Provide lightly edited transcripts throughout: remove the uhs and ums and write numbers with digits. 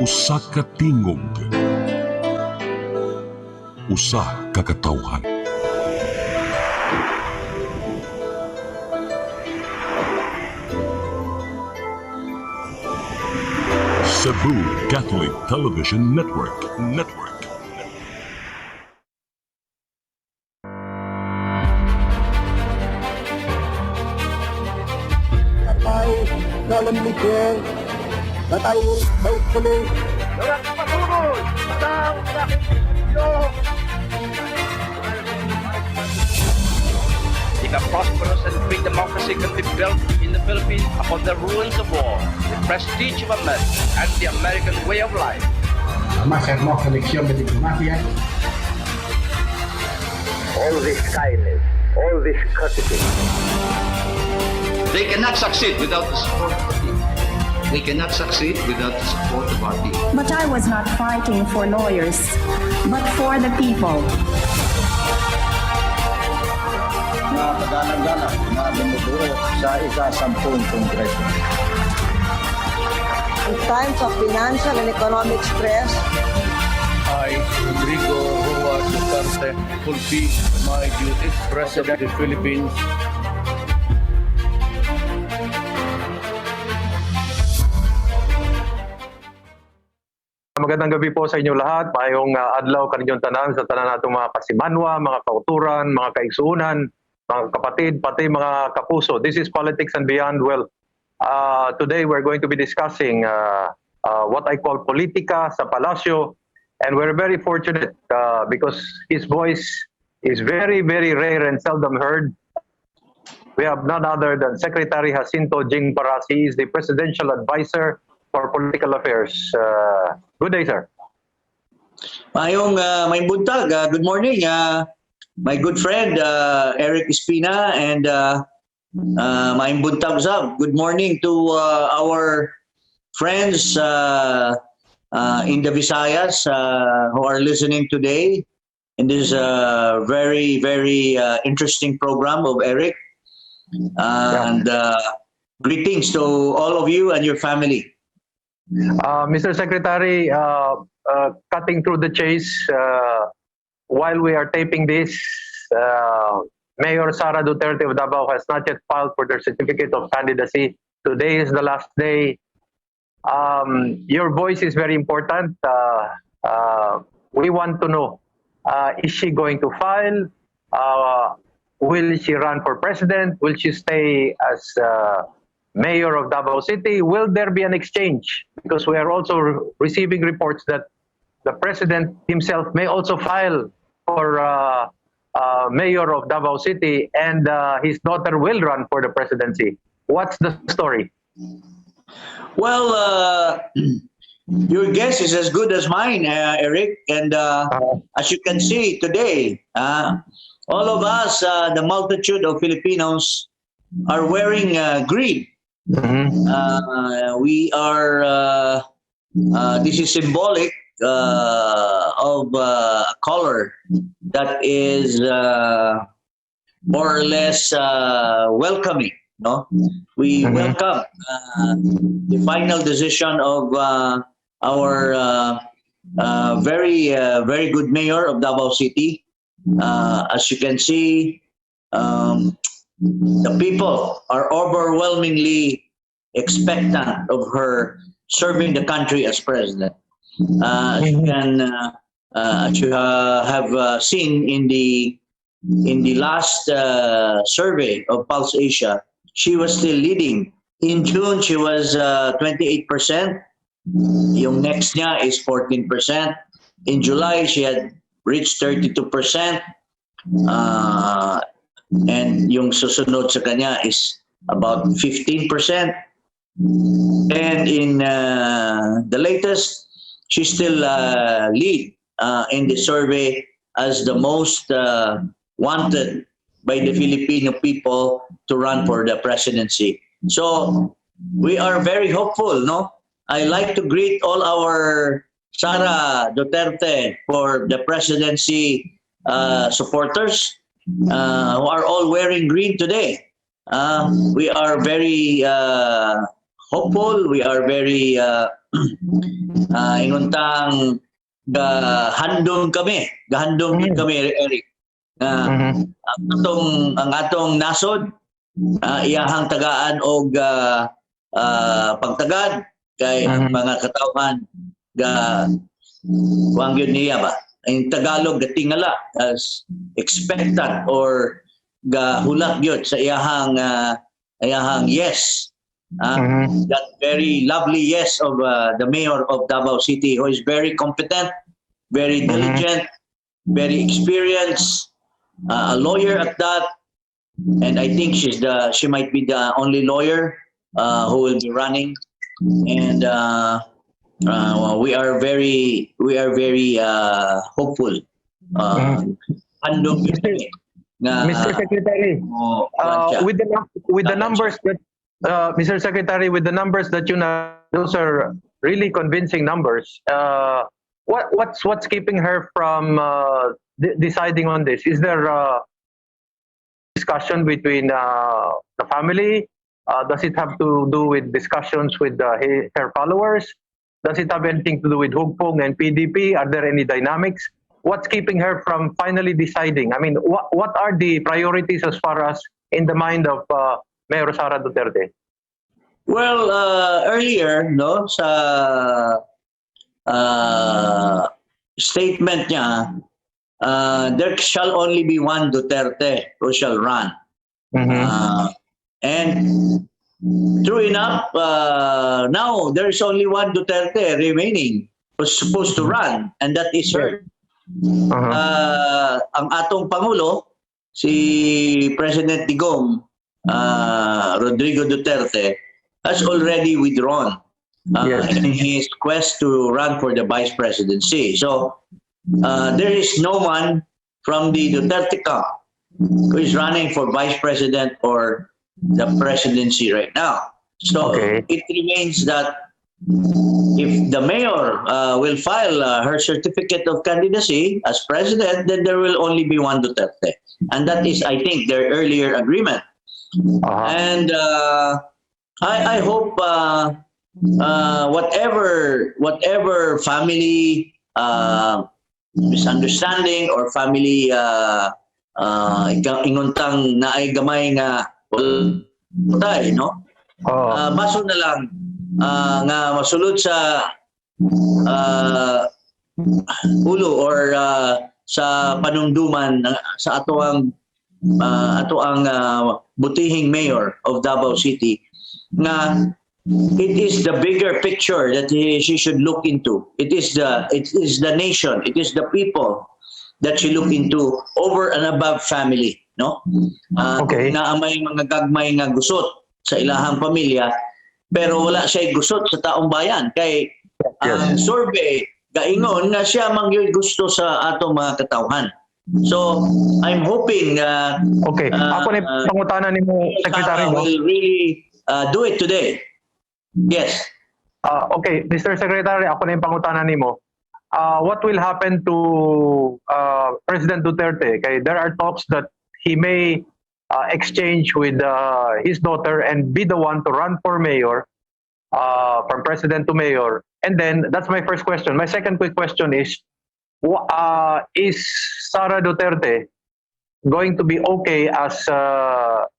Usa ka tingog, usa ka katawhan. Cebu Catholic Television Network. I solemnly swear that I will faithfully If a prosperous and free democracy can be built in the Philippines upon the ruins of war, the prestige of America, and the American way of life, La más hermosa lección de diplomacia. all this kindness, all this courtesy. They cannot succeed without the support of the people. They cannot succeed without the support of our people. But I was not fighting for lawyers, but for the people. Na kadalang-dalang na bumubuo sa ika-10 Kongreso. In times of financial and economic stress, I, Rodrigo Roa Duterte, fulfill my duties as President of the Philippines. Magandang gabi po sa inyo lahat. Mayong adlaw kaninyong tanan sa tanan natong mga kasimanwa, mga kauturan, mga kaigsuunan, mga kapatid, pati mga kapuso. This is Politics and Beyond. Well, today we're going to be discussing what I call politika sa palasyo. And we're very fortunate because his voice is very, very rare and seldom heard. We have none other than Secretary Jacinto Jing Paras. He is the Presidential Advisor for Political Affairs. Good day, sir. Mayong may buntag. Good morning. My good friend Eric Espina and may buntag usab. Good morning to our friends in the Visayas who are listening today in this very, very interesting program of Eric. And greetings to all of you and your family. Mr. Secretary, cutting through the chase, while we are taping this, Mayor Sara Duterte of Davao has not yet filed for their certificate of candidacy. Today is the last day. Your voice is very important. We want to know, is she going to file? Will she run for president? Will she stay as mayor of Davao City? Will there be an exchange? Because we are also receiving reports that the president himself may also file for mayor of Davao City, and his daughter will run for the presidency. What's the story? Well, your guess is as good as mine, Eric. And as you can see today, all of us, the multitude of Filipinos, are wearing green. We are, this is symbolic of a color that is more or less welcoming. No, we welcome the final decision of our very good mayor of Davao City. As you can see, the people are overwhelmingly expectant of her serving the country as president. As you have seen in the last survey of Pulse Asia, she was still leading. In June, she was 28%. Yung next niya is 14%. In July, she had reached 32%. And yung susunod sa kanya is about 15%. And in the latest, she still lead in the survey as the most wanted by the Filipino people to run for the presidency. So we are very hopeful, no? I like to greet all our Sara Duterte for the presidency supporters who are all wearing green today. We are very hopeful. We are very inguntang gahandom kami. Gahandom din kami, Eric. Ang atong nasod, iyahang tagaan og pagtagad kay ang mga katawhan kuang yun niya ba? In Tagalog, gatingala as expectant or gahulat yun sa iyahang yes. That very lovely yes of the mayor of Davao City, who is very competent, very diligent, very experienced, a lawyer at that, and I think she might be the only lawyer who will be running, and we are very hopeful. Andong Mr. Secretary, with the numbers that Mr. Secretary, with the numbers that you know, those are really convincing numbers. What's keeping her from deciding on this? Is there discussion between the family? Does it have to do with discussions with her followers? Does it have anything to do with Hugpong and PDP? Are there any dynamics? What's keeping her from finally deciding? I mean, what are the priorities as far as in the mind of Mayor Sara Duterte? Well, earlier, no, sa statement niya, there shall only be one Duterte who shall run. And true enough, now there is only one Duterte remaining who's supposed to run, and that is her. Ang atong Pangulo, si President Digong Rodrigo Duterte, has already withdrawn in his quest to run for the vice presidency. So there is no one from the Duterte camp who is running for vice president or the presidency right now. So it remains that if the mayor will file her certificate of candidacy as president, then there will only be one Duterte. And that is, I think, their earlier agreement. And I hope whatever family misunderstanding or family inguntang naay gamay nga tay, no? Baso na lang nga masulod sa ulo or sa panumduman sa ato ang butihing mayor of Davao City nga it is the bigger picture that she should look into. It is the nation, it is the people that she look into over and above family, no? Naamay mga gagmay nga gusot sa ilahang pamilya, pero wala siya gusot sa taong bayan kay ang survey gaingon nga siya mangyud gusto sa atong mga katawhan. So I'm hoping ako ni pangutanan nimo, Secretary, no? Will really do it today. Yes. Okay, Mr. Secretary, ako na yung pangutanan nimo. What will happen to President Duterte? Okay, there are talks that he may exchange with his daughter and be the one to run for mayor, from president to mayor. And then, that's my first question. My second quick question is Sara Duterte going to be okay as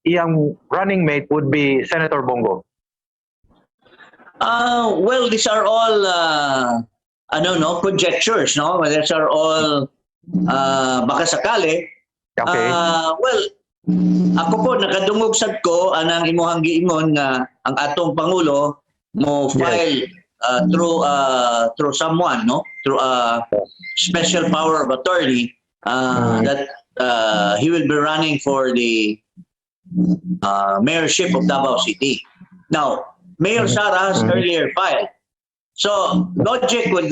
iyang running mate would be Senator Bongo? Well, these are all conjectures, no? These are all baka sakali. Well, ako po nakadungog sad ko anang imuhang giingon nga ang atong pangulo mo file through someone, no? Through a special power of attorney that he will be running for the mayorship of Davao City. Now, Mayor Sara has earlier filed. So logic would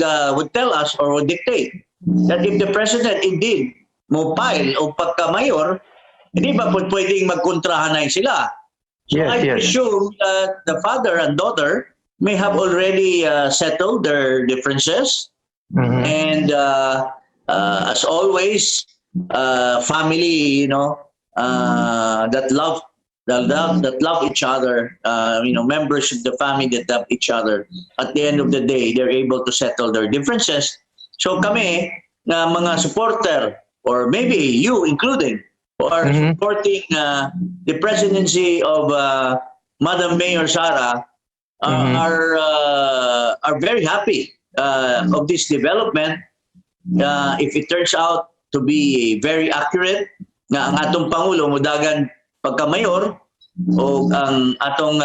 tell us or would dictate that if the president indeed mo file o pagka-mayor, hindi ba po pwedeng magkontrahan na sila? So I presume that the father and daughter may have already settled their differences. And as always, family, that love that love each other, members of the family that love each other. At the end of the day, they're able to settle their differences. So kami, na mga supporter, or maybe you including, who are supporting the presidency of Madam Mayor Sara, are very happy of this development. If it turns out to be very accurate, nga ang atong Pangulo mudagan pagka-mayor o ang atong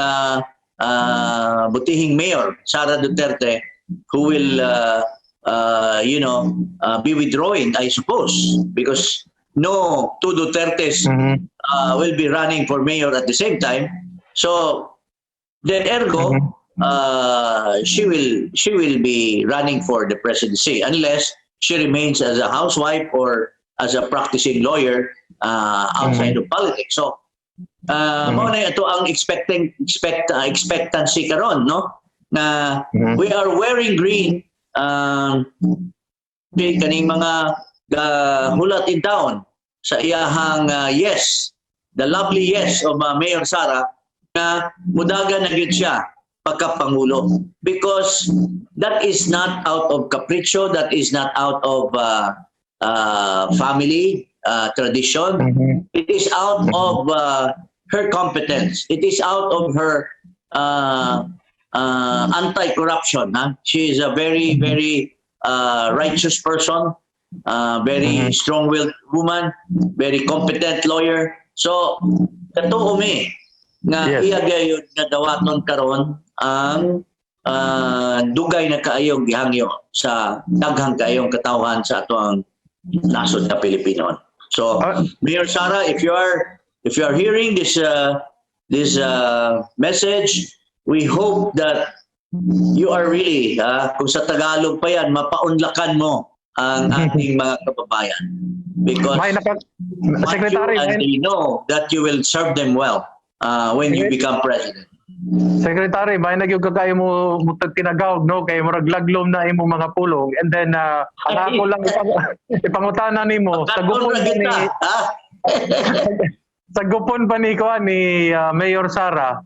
butihing mayor, Sara Duterte, who will be withdrawing, I suppose, because no two Dutertes will be running for mayor at the same time. So then ergo, she will be running for the presidency unless she remains as a housewife or as a practicing lawyer outside of politics. So mao na ito ang expectancy karon, no, na we are wearing green. Kaning mga hulat in town sa iyahang yes, the lovely yes of Mayor Sara, na mudagan na gyud siya pagka-Pangulo, because that is not out of capricho, that is not out of family tradition. It is out of her competence. It is out of her anti-corruption. She is a very, very righteous person, very strong-willed woman, very competent lawyer. So, katuo mi nga iya gayud nga dawaton karon ang dugay na kaayong gihangyo sa daghang kaayong katawhan sa ato ang nasod na Pilipino. So, Mayor Sara, if you are hearing this message, we hope that you are really, kung sa Tagalog pa yan, mapaunlakan mo ang ating mga kababayan. Because Secretary, they know that you will serve them well when you become president. Secretary, may nagyog kayo mo tinagawag, no, kay murag laglom na imo mga pulong, and then ako lang ipangutana nimo sa gupon pa ni Mayor Sara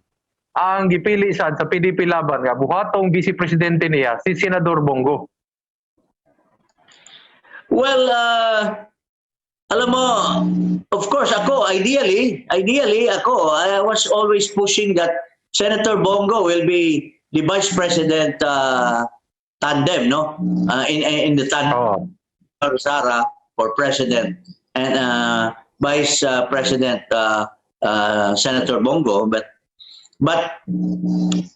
ang gipili sa PDP laban nga buhatong vice presidente niya si Senador Bongo. Well, alam mo, of course ako ideally ako, I was always pushing that Senator Bongo will be the vice president tandem, no? In the tandem Sara for president and vice president Senator Bongo, but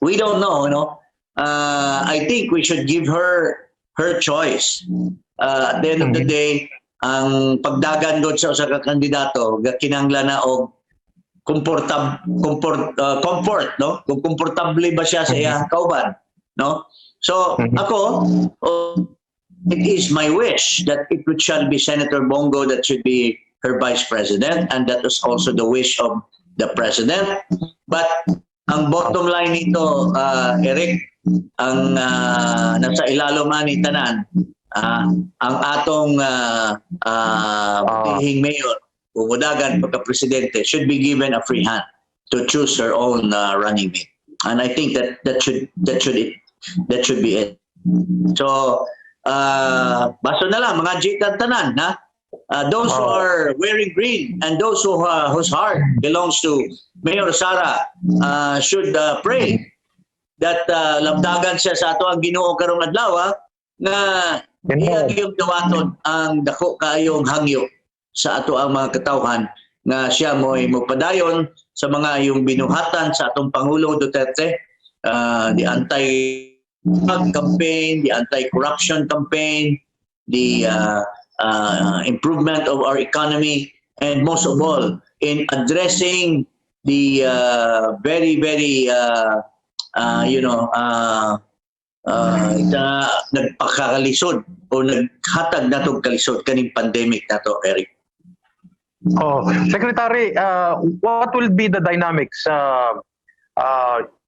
we don't know, no? I think we should give her choice. At the end of the day, ang pagdagan doon sa usa ka kandidato kinahanglan na og comfort, no? Kung komportable ba siya sa iyang kauban, no? So ako, it is my wish that it shall be Senator Bongo that should be her vice president, and that was also the wish of the president. But ang bottom line nito, Eric, ang nasa ilalom ni tanan, ang atong butihing mayor, umudagan pagka-presidente, should be given a free hand to choose her own running mate. And I think that should be it. So, baso na lang, mga jitan tanan, ha? Those who are wearing green and those whose heart belongs to Mayor Sara should pray that labdagan siya sa ato ang Ginoo karong adlaw, na iya gyud dawaton ang dako kaayong hangyo sa ato ang mga katawhan nga siya mo'y magpadayon sa mga yung binuhatan sa atong Pangulo Duterte, the anti-drug campaign, the anti-corruption campaign, the improvement of our economy, and most of all, in addressing the very, very, nagpakakalisod o naghatag na itong kalisod kaning pandemic na to, Eric. Secretary, what will be the dynamics?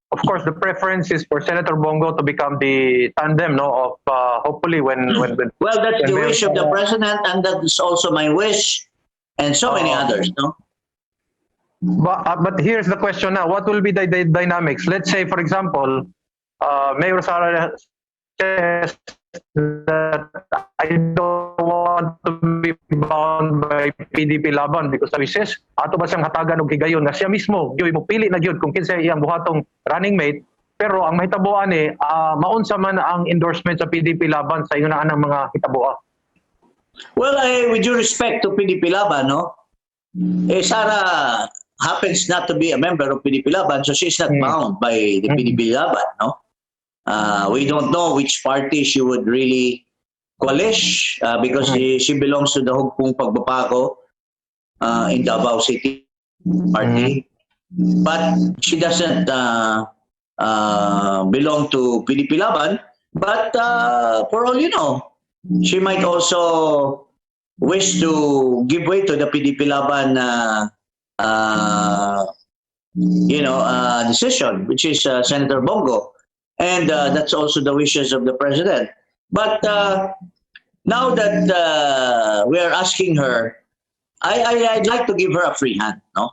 Of course, the preference is for Senator Bongo to become the tandem, no, of hopefully when well, that's the wish of the president, and that is also my wish, and so many others, no. But here's the question now. What will be the dynamics? Let's say, for example, Mayor Sara says that I don't want to be bound by PDP Laban because sabi says, ato ba siyang hatagan og higayon nga siya mismo, gyud mo pili na gyud kung kinsa iyang buhatong running mate, pero ang mahitabuan ni maunsa man ang endorsement sa PDP Laban sa ingon ang mga hitaboa. Well, with due respect to PDP Laban, no? Sara happens not to be a member of PDP Laban, so she's not bound by the PDP Laban, no? We don't know which party she would really coalish because she belongs to the Hugpong Pagbabago in Davao City party. But she doesn't belong to PDP Laban. But for all you know, she might also wish to give way to the PDP Laban decision, which is Senator Bongo. And that's also the wishes of the president. But now that we are asking her, I'd like to give her a free hand. No,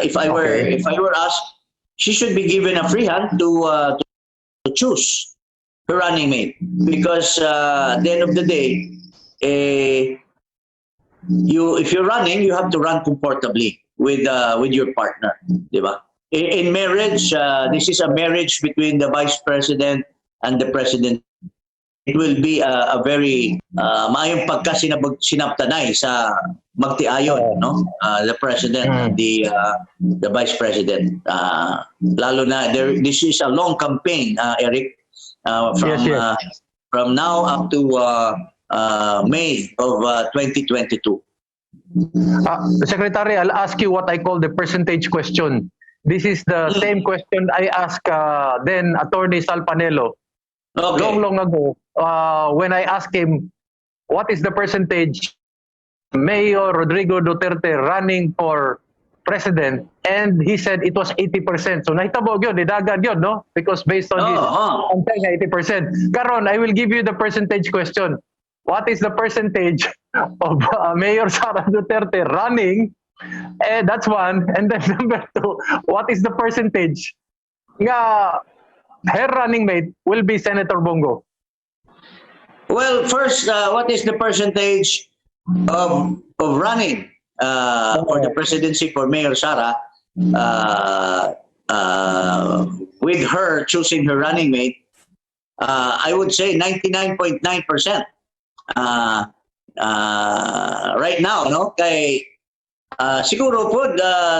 if I were asked, she should be given a free hand to choose her running mate, because at the end of the day, if you're running, you have to run comfortably with your partner, diba? In marriage, this is a marriage between the vice president and the president. It will be a very maayong pagkasinaptanay sa magtiayon, no? The president and the vice president. Lalo na this is a long campaign, Eric, from now up to May of 2022. Secretary, I'll ask you what I call the percentage question. This is the same question I asked then Attorney Sal Panelo long ago when I asked him what is the percentage Mayor Rodrigo Duterte running for president, and he said it was 80%. So nahitabo yun, idagan yun, no? Because based on his 80%. Karon, I will give you the percentage question. What is the percentage of Mayor Sara Duterte running? That's one. And then number two, what is the percentage nga her running mate will be Senator Bongo? Well, first, what is the percentage of running for the presidency for Mayor Sara with her choosing her running mate? I would say 99.9%. Right now, no? Kay siguro po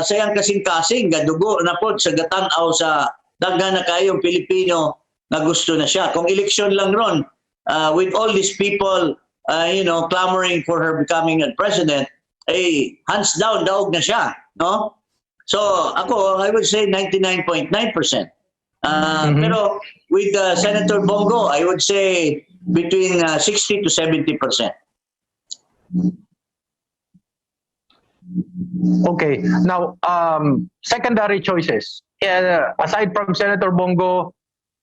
sayang kasing-kasing gadugo na po sa gatanaw sa daghan na kayong Pilipino na gusto na siya. Kung eleksyon lang ron, with all these people clamoring for her becoming a president, hands down daog na siya, no? So ako, I would say 99.9%. Pero with Senator Bongo, I would say between 60 to 70%. Okay. Now, secondary choices. Aside from Senator Bongo,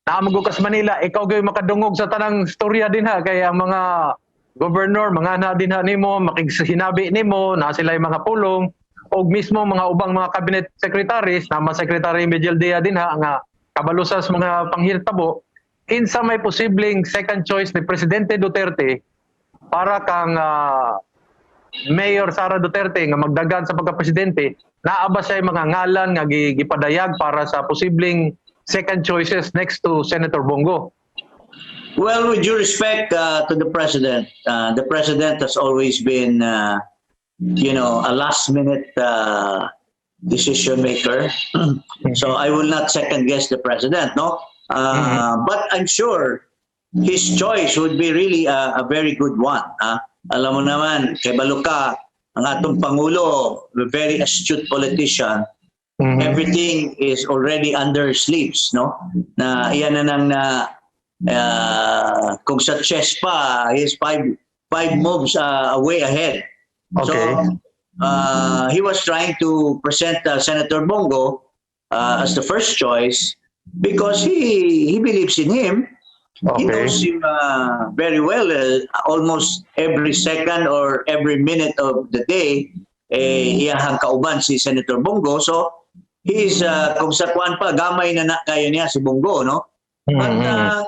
naamago ka sa Manila, ikaw gay makadungog sa tanang storya din ha, kaya ang mga governor, mga anak din ha nimo, makigsinabi nimo, na sila yung mga pulong, o mismo mga ubang mga cabinet secretaries, na mga Secretary Medialdea din ha, nga kabalusas mga panghirtabo, kinsa may posibleng second choice ni Presidente Duterte para kang Mayor Sara Duterte nga magdagan sa pagka-presidente, naaba siya yung mga ngalan nga gipadayag para sa posibleng second choices next to Senator Bongo? Well, with due respect to the president has always been, a last-minute decision maker. So I will not second-guess the president, no? But I'm sure his choice would be really a very good one. Alam mo naman, kay Baluka, ang atong Pangulo, a very astute politician. Everything is already under sleeves, no? Na iyan na nang kung sa chess pa, he's five moves away ahead. Okay. So he was trying to present Senator Bongo as the first choice because he believes in him. Okay. He knows him very well, almost every second or every minute of the day. iyahang kauban si Senator Bongo. So, he is, kung sa kuan pa, gamay na kayo niya si Bongo, no? But,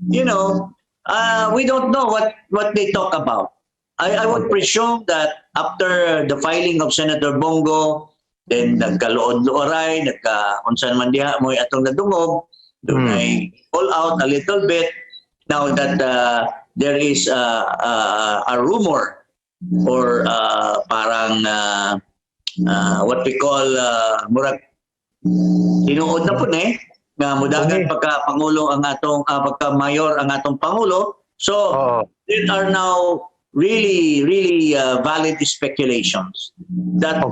we don't know what they talk about. I would presume that after the filing of Senator Bongo, then nagkaluod-luoray, kung saan man diha mo atong nadungog, doon ay all out a little bit. Now that there is a rumor or parang what we call murag tinuod na po nga mudagan pagka-pangulo ang atong pagka-mayor ang atong pangulo. So there are now really valid speculations that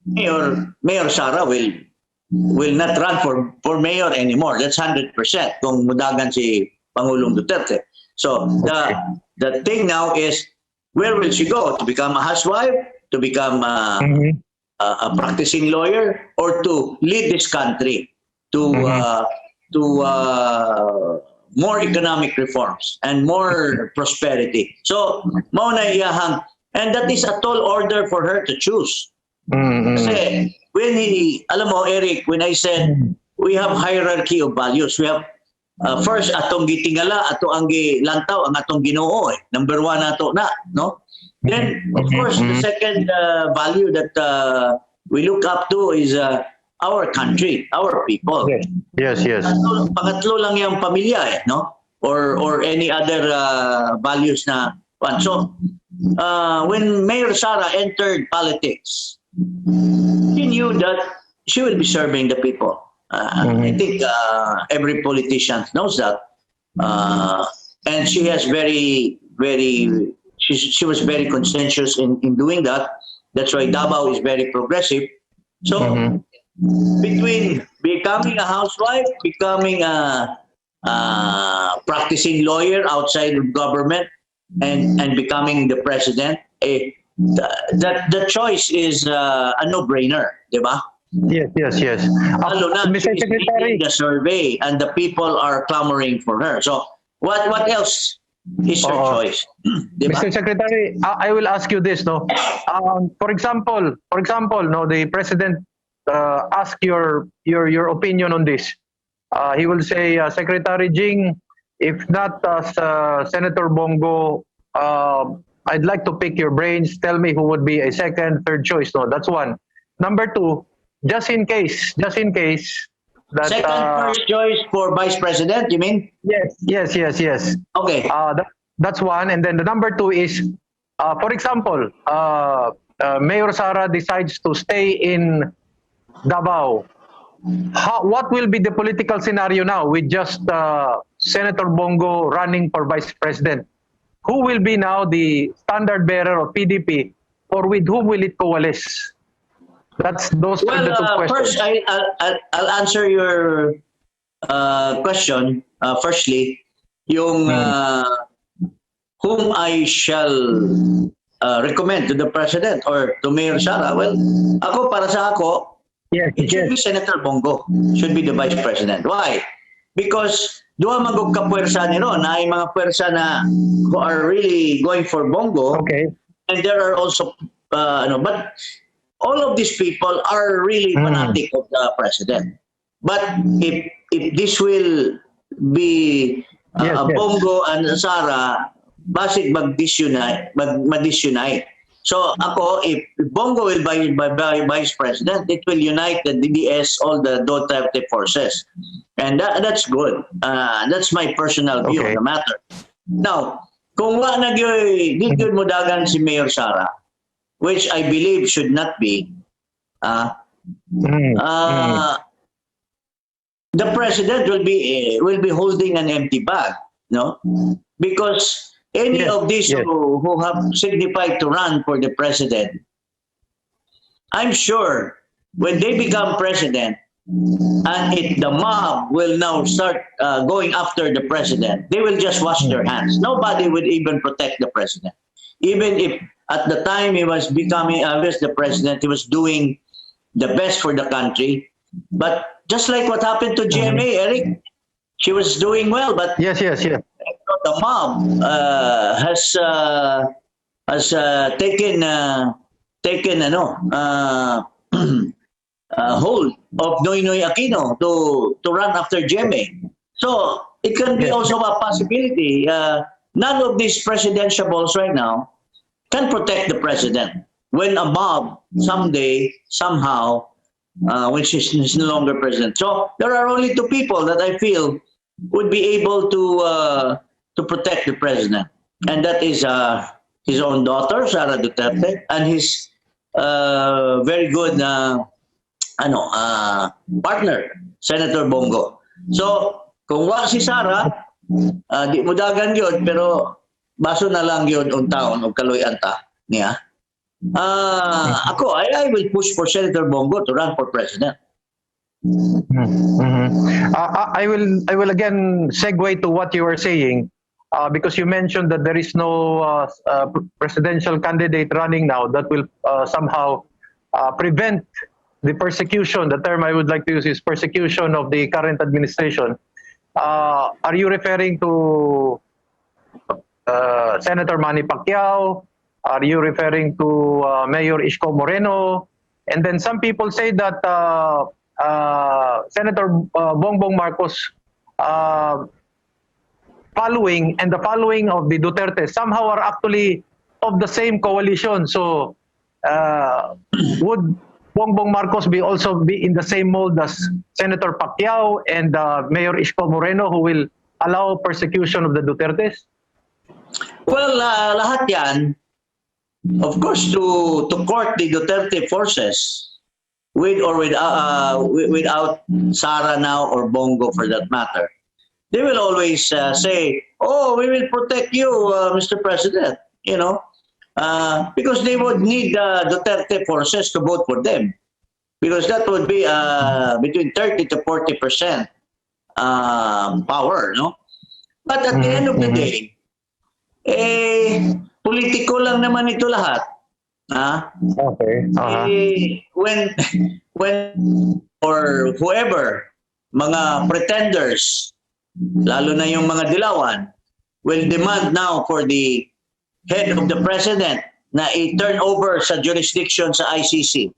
Mayor Sara will not run for mayor anymore. That's 100% kung mudagan si Pangulong Duterte. So the thing now is, where will she go? To become a housewife? To become a practicing lawyer? Or to lead this country to more economic reforms and more prosperity? So, mauna iyahang, and that is a tall order for her to choose. Kasi, alam mo, Eric, when I said we have hierarchy of values, we have first atong gitingala, ato ang gilantaw, ang atong Ginoo. Number one ato na, no? Then, of course, the second value that we look up to is our country, our people. Yes. Pangatlo lang yung pamilya, no? Or any other values na one. So, when Mayor Sara entered politics, she knew that she will be serving the people. I think every politician knows that. And she has she was very conscientious in doing that. That's why Davao is very progressive. So, between becoming a housewife, becoming a practicing lawyer outside of government, and becoming the president, the choice is a no-brainer, di ba? Yes. Lalo na, Mr. she's Secretary, leading the survey and the people are clamoring for her. So, what else is her choice? Di ba? Mr. Secretary, I will ask you this, no? For example, no, the president ask your opinion on this. He will say, Secretary Jing, if not Senator Bongo, I'd like to pick your brains. Tell me who would be a second, third choice. No, that's one. Number two, just in case that Second, first choice for vice president, you mean? Yes. Okay. That's one. And then the number two is, for example, Mayor Sara decides to stay in Davao. What will be the political scenario now with just Senator Bongo running for vice president? Who will be now the standard bearer of PDP, or with whom will it coalesce? Those are the two questions. First, I'll answer your question. Firstly, yung whom I shall recommend to the president or to Mayor Sara. Well, para sa ako, it should be Senator Bongo. Should be the vice president. Why? Because duha magog ka puwersa nino na ay mga puwersa na who are really going for Bongo. Okay. And there are also but all of these people are really fanatic of the president. But if this will be Bongo and Sara, basig mag-disunite. So ako, if Bongo will be vice president, it will unite the DDS, all the Duterte forces. And that's good. That's my personal view of the matter. Now, kung wa di gyud mo dagan si Mayor Sara, which I believe should not be, the president will be holding an empty bag, no? Because any of these who have signified to run for the president, I'm sure when they become president, and the mob will now start going after the president, they will just wash their hands. Nobody would even protect the president. Even if at the time he was becoming the president, he was doing the best for the country. But just like what happened to GMA, Eric, she was doing well, but yes. The mob has taken taken hold of Noynoy Aquino to run after GMA. So it can be also a possibility. None of these presidentiables right now can protect the president when a mob someday, somehow, when she's no longer president. So there are only two people that I feel would be able to protect the president, and that is his own daughter, Sara Duterte, and his very good partner, Senator Bongo. So kung wa si Sara, di mo dagan yun, pero baso na lang yun taon o kaloy anta niya. Ako, I will push for Senator Bongo to run for president. I will again segue to what you were saying, because you mentioned that there is no presidential candidate running now that will somehow prevent the persecution. The term I would like to use is persecution of the current administration. Are you referring to Senator Manny Pacquiao? Are you referring to Mayor Isko Moreno? And then some people say that Senator Bongbong Marcos following and the following of the Duterte somehow are actually of the same coalition. So would Bongbong Marcos also be in the same mold as Senator Pacquiao and Mayor Isko Moreno, who will allow persecution of the Dutertes? Well, lahat yan, of course, to court the Duterte forces, with or without Sara now or Bongo for that matter, they will always say, "Oh, we will protect you, Mr. President." You know, because they would need Duterte forces to vote for them, because that would be between 30 to 40% power, no? But at the end of the day, politiko lang naman ito lahat. Okay. When or whoever, mga pretenders, lalo na yung mga dilawan, will demand now for the head of the president na i-turn over sa jurisdiction sa ICC.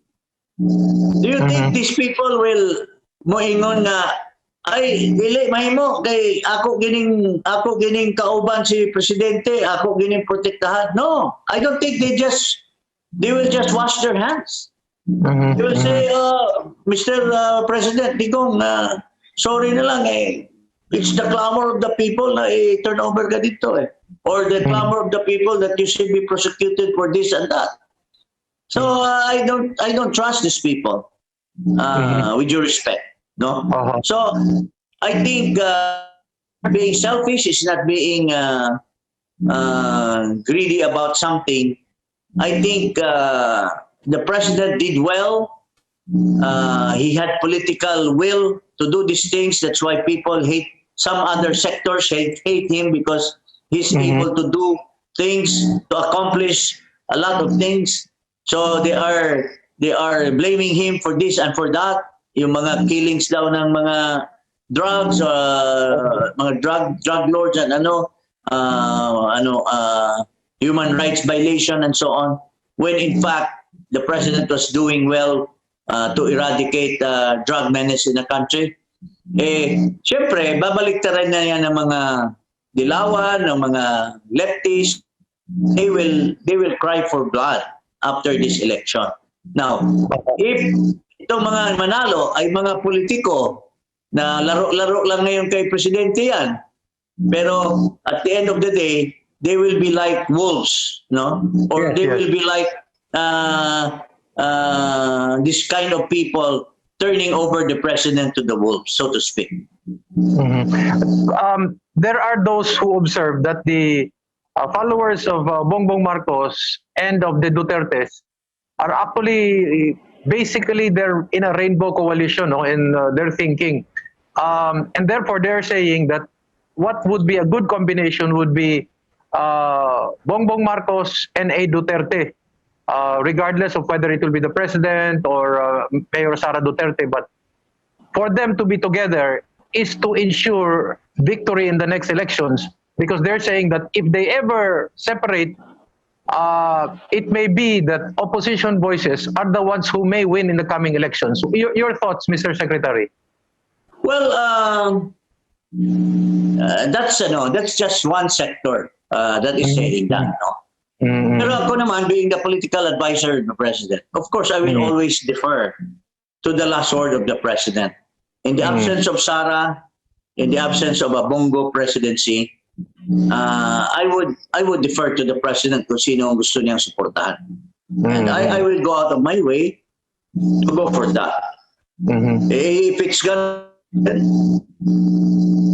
Do you think these people will moingon na ay dili mahimo kay ako gining kauban si presidente, ako gining protektahan? No, I don't think they will just wash their hands. They will say, Mr. President, digong sorry na lang it's the clamor of the people na turn over ka dito or the clamor of the people that you should be prosecuted for this and that. So I don't trust these people, with due respect, no. So I think being selfish is not being greedy about something. I think the president did well. He had political will to do these things. That's why people hate some other sectors, hate him because he's able to do things, to accomplish a lot of things. So they are blaming him for this and for that. Yung mga killings daw ng mga drugs, mga drug lords and human rights violation and so on, when in fact the president was doing well to eradicate drug menace in the country. Siyempre, babaliktaran na yan ng mga dilawan, ng mga leftists. They will cry for blood after this election. Now, if itong mga manalo ay mga politiko na laro-laro lang ngayon kay presidente yan, pero at the end of the day, they will be like wolves, no? Or they will be like this kind of people turning over the president to the wolves, so to speak. There are those who observe that the followers of Bongbong Marcos and of the Dutertes are actually basically they're in a rainbow coalition, no, in their thinking, and therefore they're saying that what would be a good combination would be Bongbong Marcos and a Duterte, regardless of whether it will be the president or Mayor Sara Duterte. But for them to be together is to ensure victory in the next elections, because they're saying that if they ever separate, it may be that opposition voices are the ones who may win in the coming elections. So your thoughts, Mr. Secretary? Well, that's just one sector that is saying that. No? Pero ako naman, being the political advisor of the president, of course, I will always defer to the last word of the president. In the absence of Sara, in the absence of a Bongo presidency, I would defer to the president kung sino ang gusto niyang suportahan. And I will go out of my way to go for that. If it's gonna,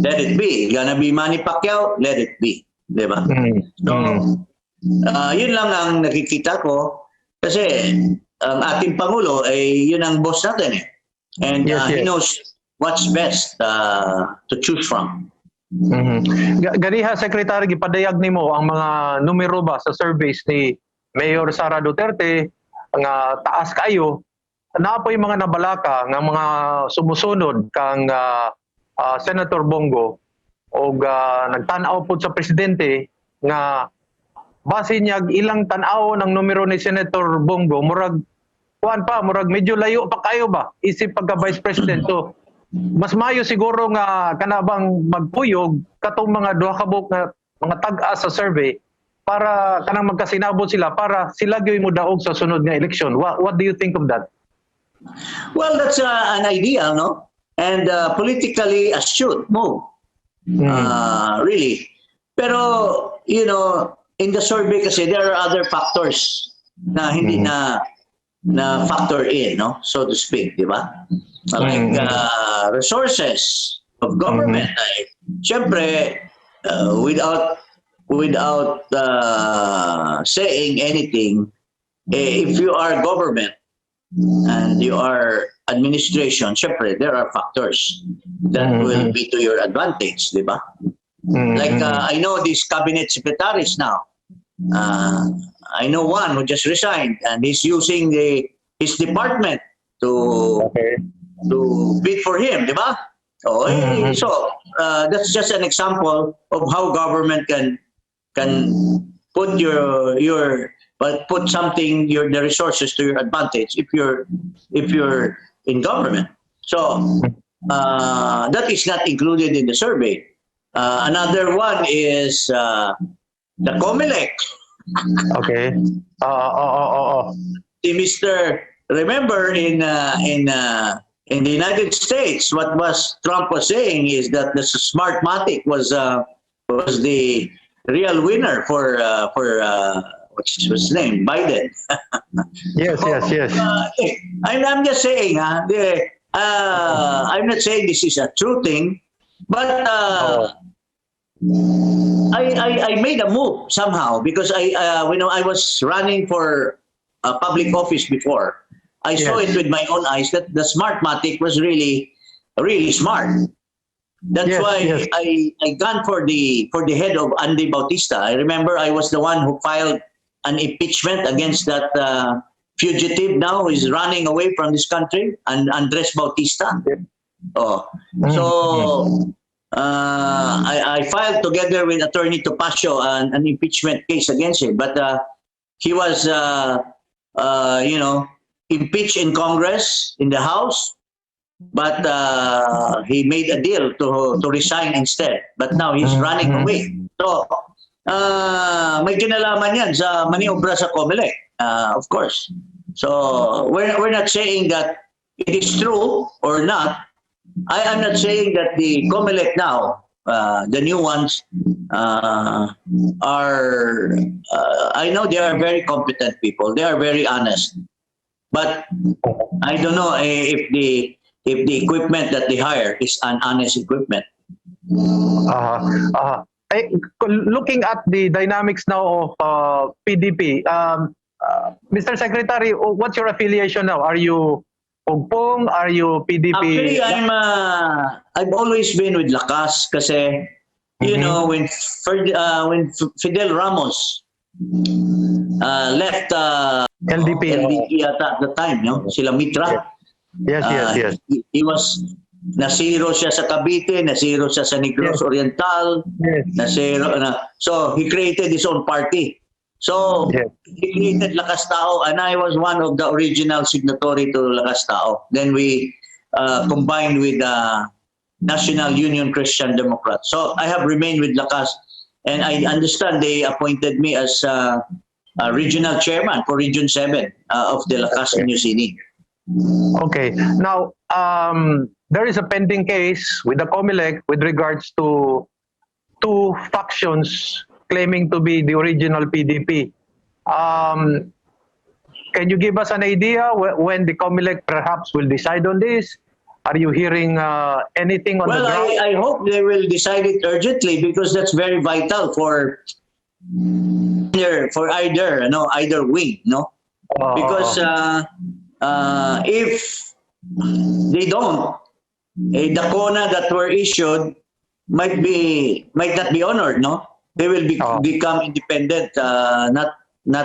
let it be. Gonna be Manny Pacquiao, let it be. Diba? So, yun lang ang nakikita ko kasi ang ating Pangulo ay yun ang boss natin eh. And he knows what's best to choose from. Ganiha, Secretary, gipadayag nimo ang mga numero ba sa surveys ni Mayor Sara Duterte nga taas kayo, na po yung mga nabalaka nga mga sumusunod kang Senator Bongo o nagtanaw po sa presidente nga base niya ilang tanaw ng numero ni Senator Bongo, murag medyo layo pa kayo ba isip pagka Vice President. So mas mayo siguro nga kanabang magpuyog katong mga duha ka buok na mga tag-as sa survey para kanang magkasinabot sila para sila gyoy mo daog sa sunod nga eleksyon. What do you think of that? Well, that's an idea, no? And politically astute move. Really. Pero, you know, in the survey kasi there are other factors na hindi na factor in, no? So to speak, di ba? Like resources of government. Siyempre, without saying anything, if you are government and you are administration, siyempre, there are factors that will be to your advantage, di ba? Like, I know these cabinet secretaries now. I know one who just resigned and he's using his department to bid for him, di ba? So that's just an example of how government can put put something the resources to your advantage if you're in government. So that is not included in the survey. Another one is the COMELEC. Okay. Remember in the United States, what Trump was saying is that the Smartmatic was the real winner for what's his name, Biden. Yes. I'm just saying, I'm not saying this is a true thing, but I made a move somehow because when I was running for a public office before, I saw it with my own eyes that the Smartmatic was really, really smart. That's why I gone for the head of Andy Bautista. I remember I was the one who filed an impeachment against that fugitive now who is running away from this country, and Andres Bautista. I filed together with Attorney Topacio an impeachment case against him, but he was impeached in Congress, in the House, but he made a deal to resign instead. But now he's running away. So may kinalaman yan sa maniobra sa COMELEC, of course. So we're not saying that it is true or not. I'm not saying that the COMELEC now, the new ones, are. I know they are very competent people. They are very honest. But I don't know if the equipment that they hire is an honest equipment. Looking at the dynamics now of PDP, Mr. Secretary, what's your affiliation now? Are you Pugpong? Are you PDP? Actually, I've always been with Lakas kasi you know when Fidel Ramos left LDP at the time, no? Sila Mitra. Yes. He was nasiro siya sa Cavite, nasiro siya sa Negros Oriental, nasiro so he created his own party. So, Yes. he created Lakas Tao, and I was one of the original signatory to Lakas Tao. Then we combined with National Union Christian Democrats. So I have remained with Lakas, and I understand they appointed me as regional chairman for Region 7 of the Lakas New City. Okay. Now, there is a pending case with the COMELEC with regards to two factions claiming to be the original PDP. Can you give us an idea when the COMELEC perhaps will decide on this? Are you hearing anything on the Well, ground? I hope they will decide it urgently, because that's very vital for either wing, no? Because if they don't, the CONA that were issued might not be honored, no? They will become independent, not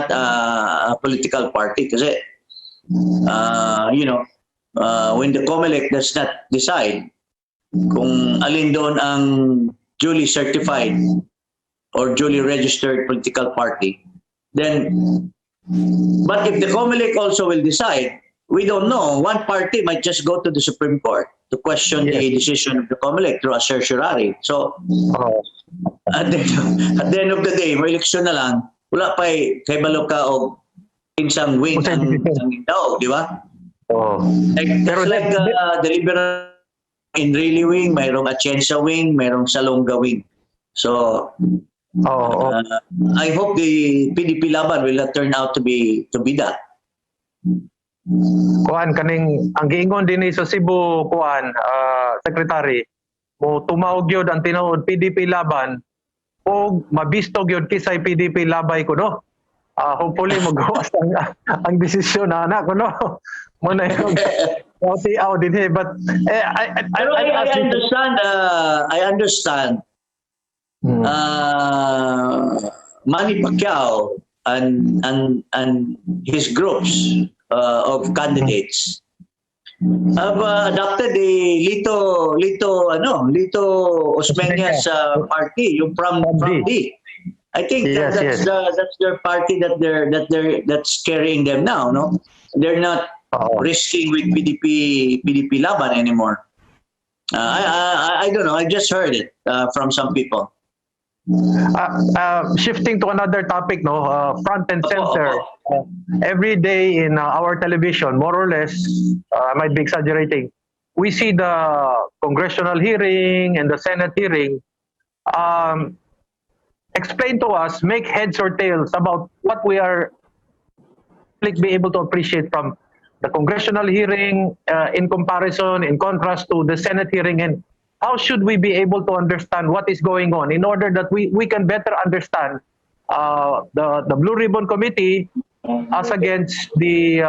a political party. Kasi, when the COMELEC does not decide kung alin doon ang duly certified or duly registered political party, then, but if the COMELEC also will decide, we don't know. One party might just go to the Supreme Court to question the decision of the COMELEC through a certiorari. So, at the end of the day, may eleksyon na lang, wala pa kay Baloka o pinsang wing ang daw, di ba? Like the Liberal in Really wing, mayroong Atienza wing, mayroong Salonga wing. So, I hope the PDP Laban will not turn out to be that. Kuan kaning ang giingon dinhi sa Cebu, kuan secretary, mo tumawag gyud ang tinuod PDP Laban o mabisto gyud kisay PDP Labay ko, no? Hopefully magawas ang desisyon na anak ko, no? Muna yung dinhi, but I understand Manny Pacquiao and his groups of candidates have adopted the Lito Osmeña's party, yung from D. I think that's their party that's carrying them now, no? They're not risking with PDP Laban anymore. I don't know. I just heard it from some people. Shifting to another topic, no, front and center. Every day in our television, more or less, I might be exaggerating, we see the congressional hearing and the Senate hearing. Explain to us, make heads or tails about what we are be able to appreciate from the congressional hearing in comparison, in contrast to the Senate hearing, and how should we be able to understand what is going on in order that we can better understand the Blue Ribbon Committee as against the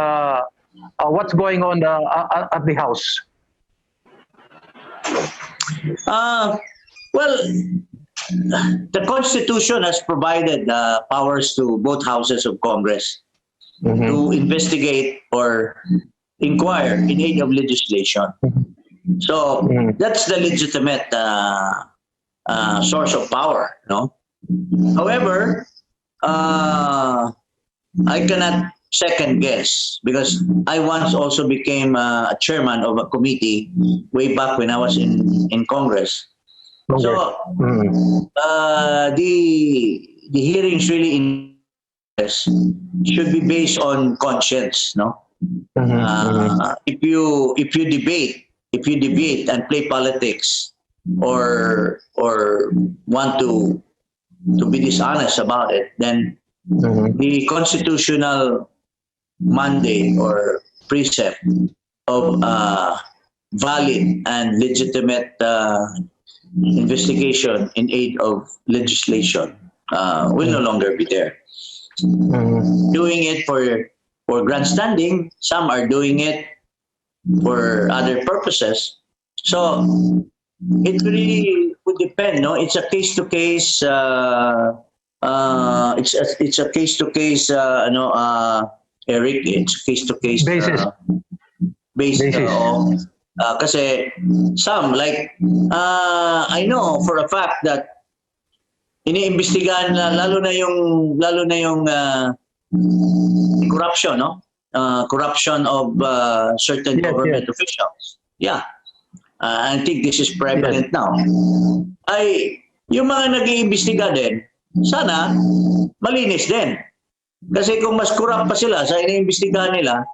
what's going on at the House? Well, the Constitution has provided powers to both houses of Congress to investigate or inquire in aid of legislation. So that's the legitimate source of power, no? However, I cannot second guess, because I once also became a chairman of a committee way back when I was in Congress. So the hearings really in Congress should be based on conscience, no? If you debate and play politics or want to be dishonest about it, then the constitutional mandate or precept of valid and legitimate investigation in aid of legislation will no longer be there. Doing it for grandstanding, some are doing it for other purposes. So it really would depend, no? It's a case to case. It's a case to case. Eric, it's a case to case basis. Kasi some, like I know for a fact that iniimbestigahan na lalo na yung corruption, no? Corruption of certain Yes, government yes. officials. Yeah. I think this is prevalent now. Ay, yung mga nag-iimbestiga din, sana malinis din. Kasi kung mas corrupt pa sila sa iniimbestigahan nila,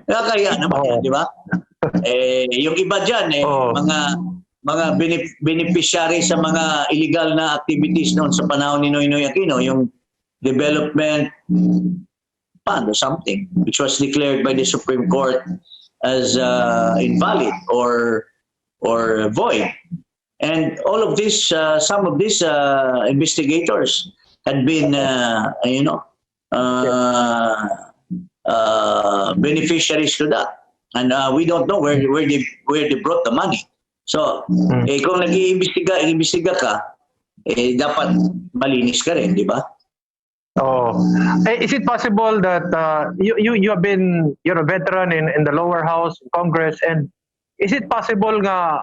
nakakaya naman yan, di ba? Yung iba dyan, mga beneficiary sa mga illegal na activities noon sa panahon ni Noynoy Aquino, yung development fund or something, which was declared by the Supreme Court as invalid or void. And all of this, some of these investigators had been, beneficiaries to that. And we don't know where they brought the money. So, kung nag-iimbestiga ka, dapat malinis ka rin, di ba? Oh, is it possible that you're a veteran in the lower house, Congress, and is it possible nga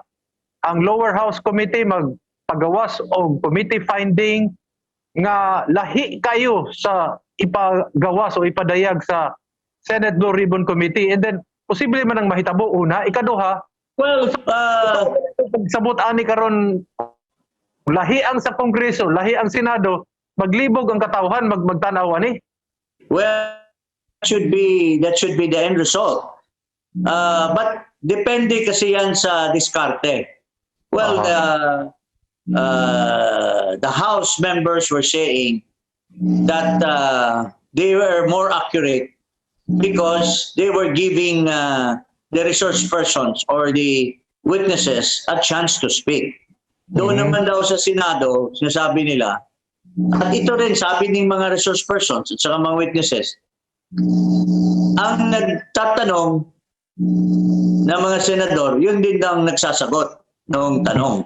ang lower house committee magpagawas o committee finding nga lahi kayo sa ipagawas o ipadayag sa Senate Blue Ribbon Committee, and then posible man ang mahitabo una, ikaduha, Well, sabot ani karon lahi ang sa Kongreso, lahi ang Senado, maglibog ang katawhan, magtanaw ani. well, that should be the end result. But depende kasi yan sa diskarte. Well, the House members were saying that they were more accurate because they were giving the resource persons or the witnesses a chance to speak. Doon naman daw sa Senado, sinasabi nila, at ito rin sabi ng mga resource persons at saka mga witnesses, ang nagtatanong na mga senador, yun din ang nagsasagot ng tanong.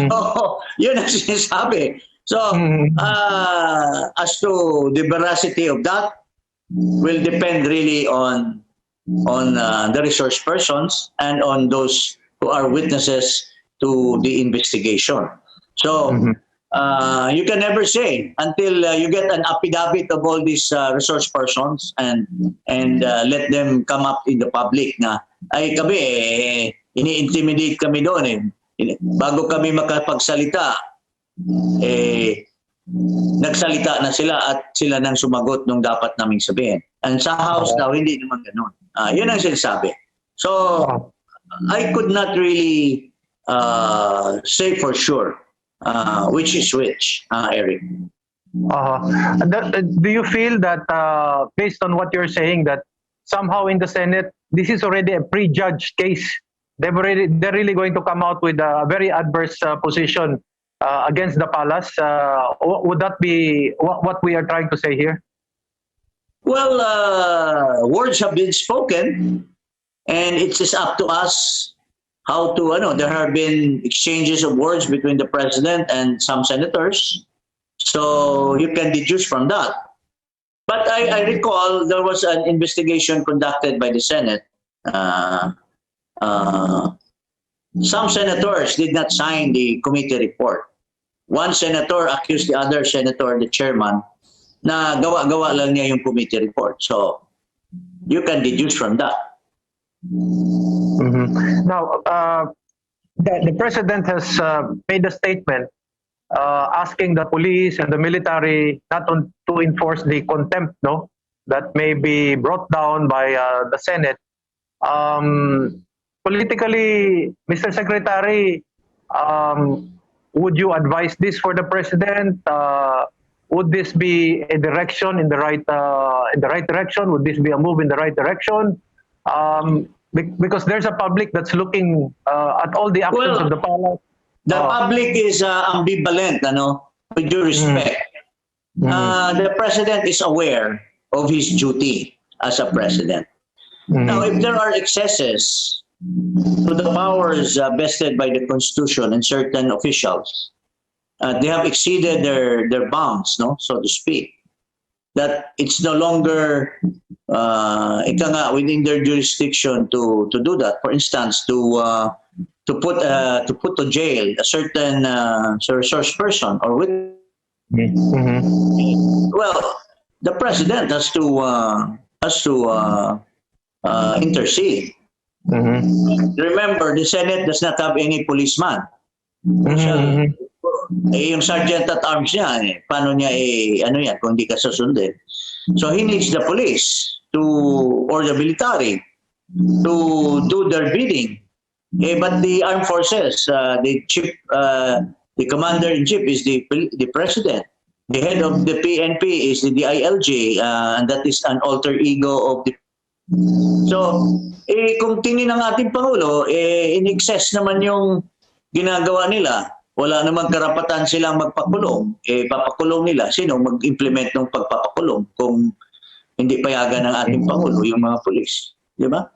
So, yun ang sinasabi. So, as to the veracity of that will depend really on the resource persons and on those who are witnesses to the investigation. So, you can never say until you get an affidavit of all these resource persons and let them come up in the public na ay kami ini-intimidate kami doon bago kami makapagsalita nagsalita na sila at sila nang sumagot nung dapat naming sabihin. And sa House daw hindi naman ganoon. Yun ang sinasabi. So I could not really say for sure which is which, Eric. Do you feel that based on what you're saying that somehow in the Senate this is already a prejudged case? They're really going to come out with a very adverse position against the palace. Would that be what we are trying to say here? Well, words have been spoken, and it's just up to us how to. There have been exchanges of words between the president and some senators, so you can deduce from that. But I recall there was an investigation conducted by the Senate. Some senators did not sign the committee report. One senator accused the other senator, the chairman, na gawa-gawa lang niya yung committee report. So, you can deduce from that. Now, the president has made a statement asking the police and the military not to enforce the contempt, that may be brought down by the Senate. Politically, Mr. Secretary, would you advise this for the president? Would this be a direction in the right direction? Would this be a move in the right direction? Because there's a public that's looking at all the actions of the palace. The public is ambivalent, with due respect. The president is aware of his duty as a president. Now, if there are excesses to the powers vested by the Constitution and certain officials, they have exceeded their bounds, so to speak. That it's no longer within their jurisdiction to do that. For instance, to put to jail a certain resource person or with. Well, the president has to intercede. Remember, the Senate does not have any policeman. Yung sergeant at arms niya, paano niya ano yan kung hindi ka susundin? So he needs the police or the military to do their bidding. But the armed forces, the commander-in-chief is the president. The head of the PNP is the DILG, and that is an alter ego of the. So, kung tingin ng ating Pangulo, in-excess naman yung ginagawa nila. Wala namang karapatan silang magpakulong. Papakulong nila. Sino mag-implement ng pagpapakulong kung hindi payagan ng ating Pangulo, yung mga pulis? Di ba?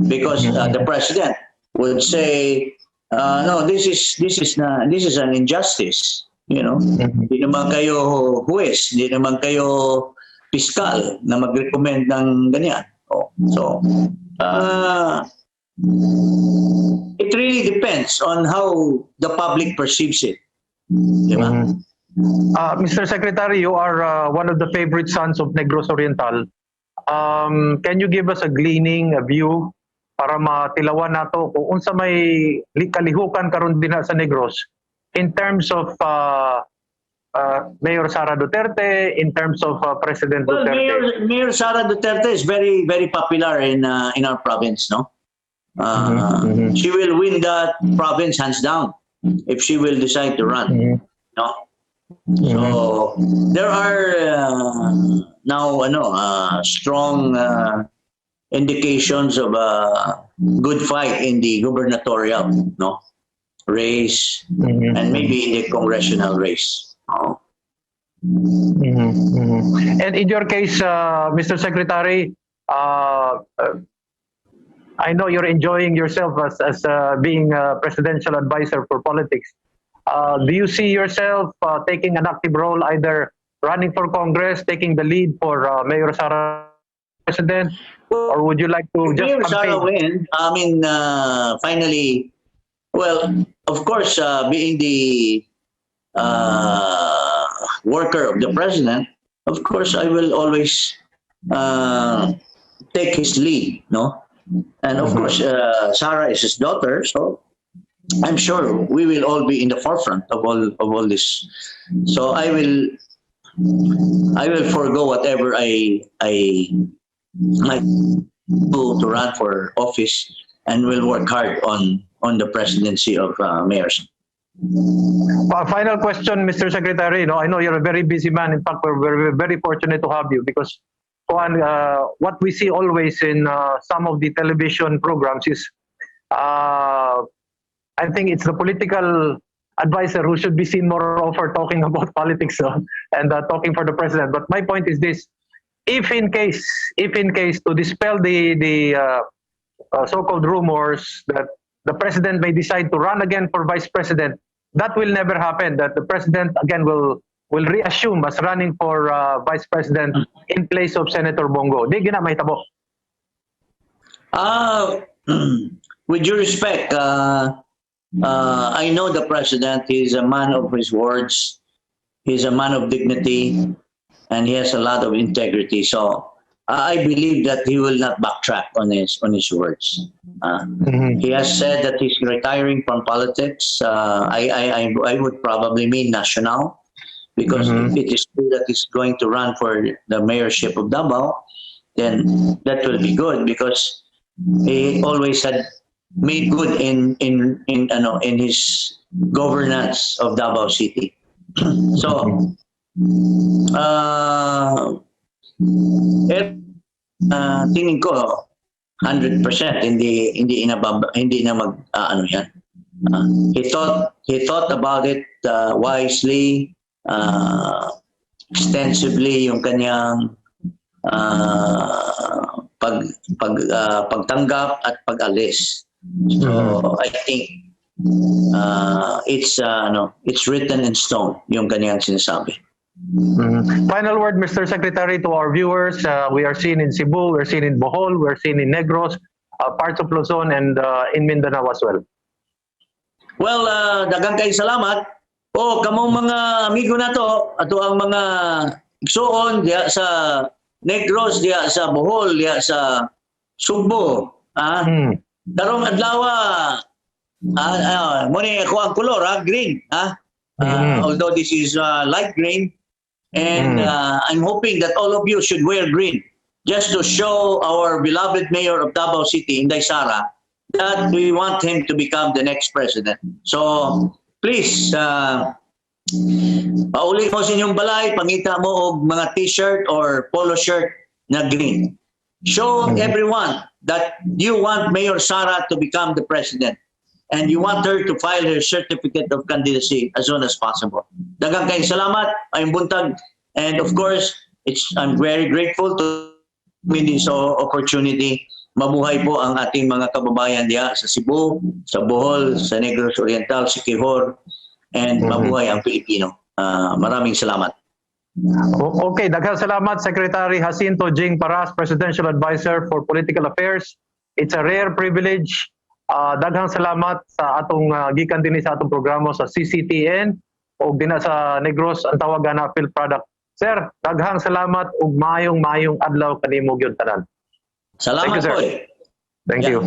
Because the president would say, no, this is an injustice. You know, hindi naman kayo huwes, hindi naman kayo piskal na mag-recommend ng ganyan. So, it really depends on how the public perceives it. Diba? Mr. Secretary, you are one of the favorite sons of Negros Oriental. Can you give us a gleaning, a view, para matilawan nato kung unsa may kalihukan karon din sa Negros in terms of Mayor Sara Duterte, in terms of President Well, Duterte? Mayor Sara Duterte is very, very popular in our province, no? She will win that province hands down if she will decide to run. No? So there are now strong indications of a good fight in the gubernatorial race and maybe in the congressional race. And in your case, Mr. Secretary, I know you're enjoying yourself as being a presidential advisor for politics. Do you see yourself taking an active role, either running for Congress, taking the lead for Mayor Sara President, or would you like to just Mayor Sara campaign? win. I mean, finally, well, of course, being the worker of the president, of course, I will always take his lead, no? And of course, Sara is his daughter, so I'm sure we will all be in the forefront of all this. So I will forego whatever I do to run for office, and will work hard on the presidency of mayors. Final question, Mr. Secretary. I know you're a very busy man. In fact, we're very fortunate to have you because what we see always in some of the television programs is, I think it's the political advisor who should be seen more often talking about politics and talking for the president. But my point is this: if in case to dispel the so-called rumors that the president may decide to run again for vice president, that will never happen. That the president again will reassume as running for vice president in place of Senator Bongo. Di gina may tabo. With due respect, I know the president. He's a man of his words. He's a man of dignity, and he has a lot of integrity. So I believe that he will not backtrack on his words. He has said that he's retiring from politics. I would probably mean national, because if it is true that he's going to run for the mayorship of Davao, then that will be good, because he always had made good in his governance of Davao City. So tingin ko 100% hindi na yan. He thought about it wisely, extensively, yung kanyang pagtanggap at pag-alis. So I think it's written in stone yung kanyang sinasabi. Final word, Mr. Secretary, to our viewers. We are seen in Cebu, we're seen in Bohol, we're seen in Negros, parts of Luzon, and in Mindanao as well. Well, daghang kay salamat. O kamong mga amigo nato ato ang mga igsoon diya sa Negros, diya sa Bohol, diya sa Sugbo. Darong adlaw mo ni ako ang color green, although this is light green, and I'm hoping that all of you should wear green just to show our beloved mayor of Davao City, Inday Sara, that we want him to become the next president. So please, pauli mo sa inyong balay, pangita mo og mga t-shirt or polo shirt na green. Show everyone that you want Mayor Sara to become the president and you want her to file her certificate of candidacy as soon as possible. Daghang kay salamat, ayong buntag, and of course, I'm very grateful to me this opportunity. Mabuhay po ang ating mga kababayan diya sa Cebu, sa Bohol, sa Negros Oriental, sa Quijor, and mabuhay ang Pilipino. Maraming salamat. Okay, daghang salamat Secretary Jacinto Jing Paras, Presidential Advisor for Political Affairs. It's a rare privilege. Daghang salamat sa atong gikan dinhi sa atong programa sa CCTN o dina sa Negros ang tawagan na Field Product. Sir, daghang salamat ug maayong adlaw kanimo gyud tanan. Salamat Thank you, sir. po. Thank you.